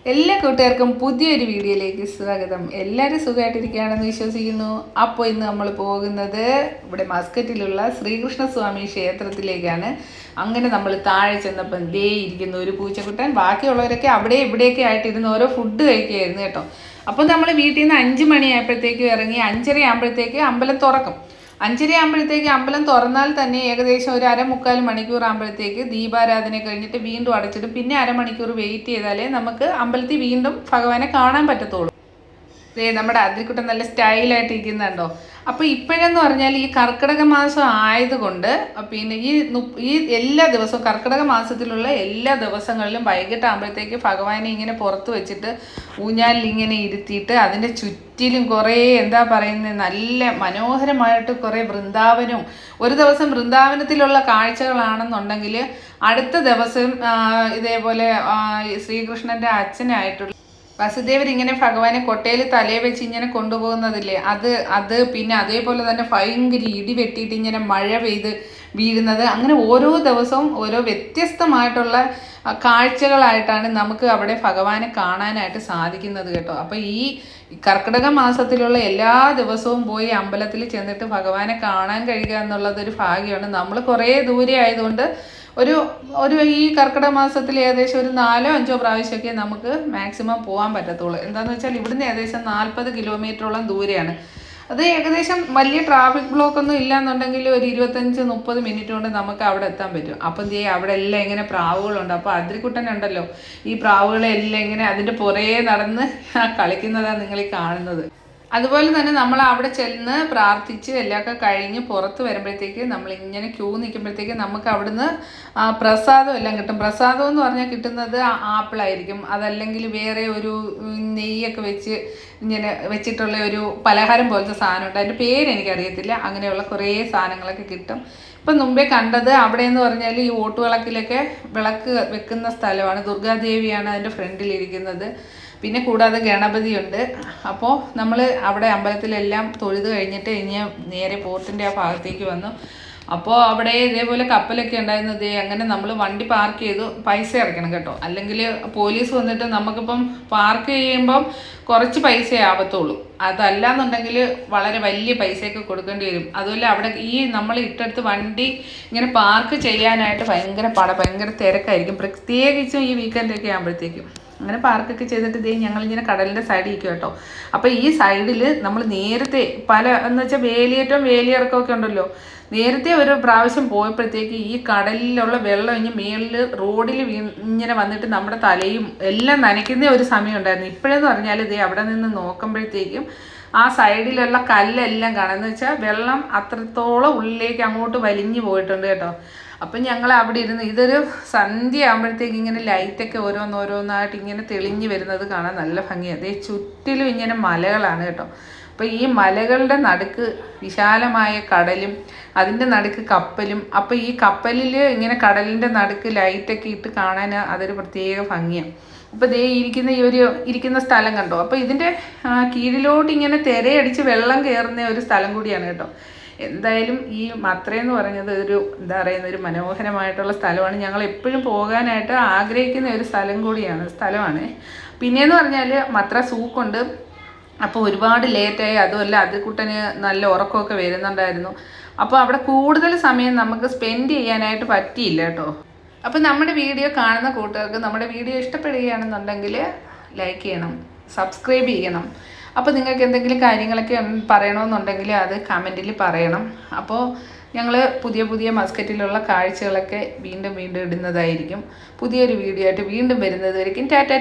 എല്ലാ കൂട്ടുകാർക്കും പുതിയൊരു വീഡിയോയിലേക്ക് സ്വാഗതം. എല്ലാവരും സുഖമായിട്ടിരിക്കുകയാണെന്ന് വിശ്വസിക്കുന്നു. അപ്പോൾ ഇന്ന് നമ്മൾ പോകുന്നത് ഇവിടെ മസ്കറ്റിലുള്ള ശ്രീകൃഷ്ണസ്വാമി ക്ഷേത്രത്തിലേക്കാണ്. അങ്ങനെ നമ്മൾ താഴെ ചെന്നപ്പം ദേ ഇരിക്കുന്ന ഒരു പൂച്ചക്കുട്ടൻ, ബാക്കിയുള്ളവരൊക്കെ അവിടെ ഇവിടെയൊക്കെ ആയിട്ടിരുന്ന് ഓരോ ഫുഡ് കഴിക്കുകയായിരുന്നു കേട്ടോ. അപ്പോൾ നമ്മൾ വീട്ടിൽ നിന്ന് 5 മണിയായപ്പോഴത്തേക്കും ഇറങ്ങി 5:30 ആകുമ്പോഴത്തേക്ക് അമ്പലം തുറക്കും. 5:30 ആകുമ്പോഴത്തേക്ക് അമ്പലം തുറന്നാൽ തന്നെ ഏകദേശം ഒരു 3/4 മണിക്കൂർ ആകുമ്പോഴത്തേക്ക് ദീപാരാധന കഴിഞ്ഞിട്ട് വീണ്ടും അടച്ചിടും. പിന്നെ അരമണിക്കൂർ വെയിറ്റ് ചെയ്താലേ നമുക്ക് അമ്പലത്തിൽ വീണ്ടും ഭഗവാനെ കാണാൻ പറ്റത്തുള്ളൂ. നമ്മുടെ അതിൽക്കുട്ടൻ നല്ല സ്റ്റൈലായിട്ട് ഇരിക്കുന്നുണ്ടോ. അപ്പോൾ ഇപ്പോഴെന്ന് പറഞ്ഞാൽ ഈ കർക്കിടക മാസം ആയതുകൊണ്ട് പിന്നെ ഈ എല്ലാ ദിവസവും കർക്കിടക മാസത്തിലുള്ള എല്ലാ ദിവസങ്ങളിലും വൈകിട്ടാകുമ്പോഴത്തേക്ക് ഭഗവാനെ ഇങ്ങനെ പുറത്ത് വെച്ചിട്ട് ഊഞ്ഞാലിൽ ഇങ്ങനെ ഇരുത്തിയിട്ട് അതിൻ്റെ ചുറ്റിലും കുറേ എന്താ പറയുന്നത് നല്ല മനോഹരമായിട്ട് കുറേ വൃന്ദാവനവും, ഒരു ദിവസം വൃന്ദാവനത്തിലുള്ള കാഴ്ചകളാണെന്നുണ്ടെങ്കിൽ അടുത്ത ദിവസം ഇതേപോലെ ശ്രീകൃഷ്ണൻ്റെ അച്ഛനായിട്ടുള്ള വസുദേവർ ഇങ്ങനെ ഭഗവാനെ കൊട്ടയിൽ തലയെ വെച്ച് ഇങ്ങനെ കൊണ്ടുപോകുന്നതില്ലേ, അത് പിന്നെ അതേപോലെ തന്നെ ഭയങ്കര ഇടി വെട്ടിയിട്ട് ഇങ്ങനെ മഴ പെയ്ത് വീഴുന്നത്, അങ്ങനെ ഓരോ ദിവസവും ഓരോ വ്യത്യസ്തമായിട്ടുള്ള കാഴ്ചകളായിട്ടാണ് നമുക്ക് അവിടെ ഭഗവാനെ കാണാനായിട്ട് സാധിക്കുന്നത് കേട്ടോ. അപ്പോൾ ഈ കർക്കിടക മാസത്തിലുള്ള എല്ലാ ദിവസവും പോയി അമ്പലത്തിൽ ചെന്നിട്ട് ഭഗവാനെ കാണാൻ കഴിയുക എന്നുള്ളതൊരു ഭാഗ്യമാണ്. നമ്മൾ കുറേ ദൂരെ ആയതുകൊണ്ട് ഒരു ഈ കർക്കിടക മാസത്തിൽ ഏകദേശം ഒരു 4-5 പ്രാവശ്യമൊക്കെ നമുക്ക് മാക്സിമം പോകാൻ പറ്റത്തുള്ളൂ. എന്താണെന്ന് വെച്ചാൽ ഇവിടുന്ന് ഏകദേശം 40 കിലോമീറ്ററോളം ദൂരെയാണ്. അത് ഏകദേശം വലിയ ട്രാഫിക് ബ്ലോക്കൊന്നും ഇല്ലയെന്നുണ്ടെങ്കിൽ ഒരു 25-30 മിനിറ്റ് കൊണ്ട് നമുക്ക് അവിടെ എത്താൻ പറ്റും. അപ്പം അവിടെ എല്ലാം ഇങ്ങനെ പ്രാവുകളുണ്ട്. അപ്പോൾ അതിരിക്കുട്ടനുണ്ടല്ലോ, ഈ പ്രാവുകളെല്ലാം ഇങ്ങനെ അതിൻ്റെ പുറകെ നടന്ന് കളിക്കുന്നതാണ് നിങ്ങൾ ഈ കാണുന്നത്. അതുപോലെ തന്നെ നമ്മൾ അവിടെ ചെന്ന് പ്രാർത്ഥിച്ച് എല്ലാമൊക്കെ കഴിഞ്ഞ് പുറത്ത് വരുമ്പോഴത്തേക്ക് നമ്മളിങ്ങനെ ക്യൂ നിൽക്കുമ്പോഴത്തേക്ക് നമുക്ക് അവിടുന്ന് പ്രസാദം എല്ലാം കിട്ടും. പ്രസാദം എന്ന് പറഞ്ഞാൽ കിട്ടുന്നത് ആപ്പിളായിരിക്കും, അതല്ലെങ്കിൽ വേറെ ഒരു നെയ്യൊക്കെ വെച്ച് ഇങ്ങനെ വെച്ചിട്ടുള്ള ഒരു പലഹാരം പോലത്തെ സാധനമുണ്ട്, അതിൻ്റെ പേര് എനിക്കറിയത്തില്ല. അങ്ങനെയുള്ള കുറേ സാധനങ്ങളൊക്കെ കിട്ടും. ഇപ്പം മുമ്പേ കണ്ടത് അവിടെ എന്ന് പറഞ്ഞാൽ ഈ ഓട്ടുവിളക്കിലൊക്കെ വിളക്ക് വെക്കുന്ന സ്ഥലമാണ്. ദുർഗാദേവിയാണ് അതിൻ്റെ ഫ്രണ്ടിലിരിക്കുന്നത്. പിന്നെ കൂടാതെ ഗണപതിയുണ്ട്. അപ്പോൾ നമ്മൾ അവിടെ അമ്പലത്തിലെല്ലാം തൊഴുത് കഴിഞ്ഞിട്ട് ഇനി നേരെ പോർട്ടിൻ്റെ ആ ഭാഗത്തേക്ക് വന്നു. അപ്പോൾ അവിടെ ഇതേപോലെ കപ്പലൊക്കെ ഉണ്ടായിരുന്നത്. അങ്ങനെ നമ്മൾ വണ്ടി പാർക്ക് ചെയ്തു, പൈസ അടയ്ക്കണം കേട്ടോ. അല്ലെങ്കിൽ പോലീസ് വന്നിട്ട് നമുക്കിപ്പം പാർക്ക് ചെയ്യുമ്പം കുറച്ച് പൈസ ആവത്തുള്ളൂ, അതല്ലാന്നുണ്ടെങ്കിൽ വളരെ വലിയ പൈസയൊക്കെ കൊടുക്കേണ്ടി വരും. അതുപോലെ അവിടെ ഈ നമ്മൾ ഇട്ടെടുത്ത് വണ്ടി ഇങ്ങനെ പാർക്ക് ചെയ്യാനായിട്ട് ഭയങ്കര തിരക്കായിരിക്കും, പ്രത്യേകിച്ചും ഈ വീക്കെൻഡൊക്കെ ആകുമ്പോഴത്തേക്കും. അങ്ങനെ പാർക്കൊക്കെ ചെയ്തിട്ട് ഞങ്ങളിങ്ങനെ കടലിൻ്റെ സൈഡിൽ ഇരിക്കും കേട്ടോ. അപ്പോൾ ഈ സൈഡിൽ നമ്മൾ നേരത്തെ എന്ന് വെച്ചാൽ വേലിയിറക്കമൊക്കെ ഉണ്ടല്ലോ, നേരത്തെ ഒരു പ്രാവശ്യം പോയപ്പോഴത്തേക്ക് ഈ കടലിലുള്ള വെള്ളം ഇങ്ങനെ മേളിൽ റോഡിൽ ഇങ്ങനെ വന്നിട്ട് നമ്മുടെ തലയും എല്ലാം നനയ്ക്കുന്ന ഒരു സമയം ഉണ്ടായിരുന്നു. ഇപ്പോഴെന്ന് പറഞ്ഞാൽ അവിടെ നിന്ന് നോക്കുമ്പോഴത്തേക്കും ആ സൈഡിലുള്ള കല്ലെല്ലാം കാണാമെന്ന് വെച്ചാൽ വെള്ളം അത്രത്തോളം ഉള്ളിലേക്ക് അങ്ങോട്ട് വലിഞ്ഞു പോയിട്ടുണ്ട് കേട്ടോ. അപ്പം ഞങ്ങൾ അവിടെ ഇരുന്ന് ഇതൊരു സന്ധ്യ ആകുമ്പോഴത്തേക്ക് ഇങ്ങനെ ലൈറ്റൊക്കെ ഓരോന്നായിട്ട് ഇങ്ങനെ തെളിഞ്ഞു വരുന്നത് കാണാൻ നല്ല ഭംഗിയാണ്. അതേ ചുറ്റിലും ഇങ്ങനെ മലകളാണ് കേട്ടോ. അപ്പോൾ ഈ മലകളുടെ നടുക്ക് വിശാലമായ കടലും അതിൻ്റെ നടുക്ക് കപ്പലും. അപ്പോൾ ഈ കപ്പലിൽ ഇങ്ങനെ കടലിൻ്റെ നടുക്ക് ലൈറ്റൊക്കെ ഇട്ട് കാണാൻ അതൊരു പ്രത്യേക ഭംഗിയാണ്. അപ്പോൾ ഇരിക്കുന്ന സ്ഥലം കണ്ടോ. അപ്പോൾ ഇതിൻ്റെ കീഴിലോട്ട് ഇങ്ങനെ തിരയടിച്ച് വെള്ളം കയറുന്ന ഒരു സ്ഥലം കൂടിയാണ് കേട്ടോ. എന്തായാലും ഈ മത്രയെന്ന് പറയുന്നത് ഒരു മനോഹരമായിട്ടുള്ള സ്ഥലമാണ്. ഞങ്ങൾ എപ്പോഴും പോകാനായിട്ട് ആഗ്രഹിക്കുന്ന ഒരു സ്ഥലമാണ്. പിന്നെയെന്ന് പറഞ്ഞാൽ മത്ര സൂക്കുണ്ട്. അപ്പോൾ ഒരുപാട് ലേറ്റായി, അതുമല്ല അതിൽക്കുട്ടന് നല്ല ഉറക്കമൊക്കെ വരുന്നുണ്ടായിരുന്നു. അപ്പോൾ അവിടെ കൂടുതൽ സമയം നമുക്ക് സ്പെൻഡ് ചെയ്യാനായിട്ട് പറ്റിയില്ല കേട്ടോ. അപ്പോൾ നമ്മുടെ വീഡിയോ കാണുന്ന കൂട്ടുകാർക്ക് നമ്മുടെ വീഡിയോ ഇഷ്ടപ്പെടുകയാണെന്നുണ്ടെങ്കിൽ ലൈക്ക് ചെയ്യണം, സബ്സ്ക്രൈബ് ചെയ്യണം. അപ്പോൾ നിങ്ങൾക്ക് എന്തെങ്കിലും കാര്യങ്ങളൊക്കെ പറയണമെന്നുണ്ടെങ്കിൽ അത് കമൻറ്റിൽ പറയണം. അപ്പോൾ ഞങ്ങൾ പുതിയ മസ്കറ്റിലുള്ള കാഴ്ചകളൊക്കെ വീണ്ടും ഇടുന്നതായിരിക്കും. പുതിയൊരു വീഡിയോ ആയിട്ട് വീണ്ടും വരുന്നത് വരയ്ക്കും. ടാറ്റാ.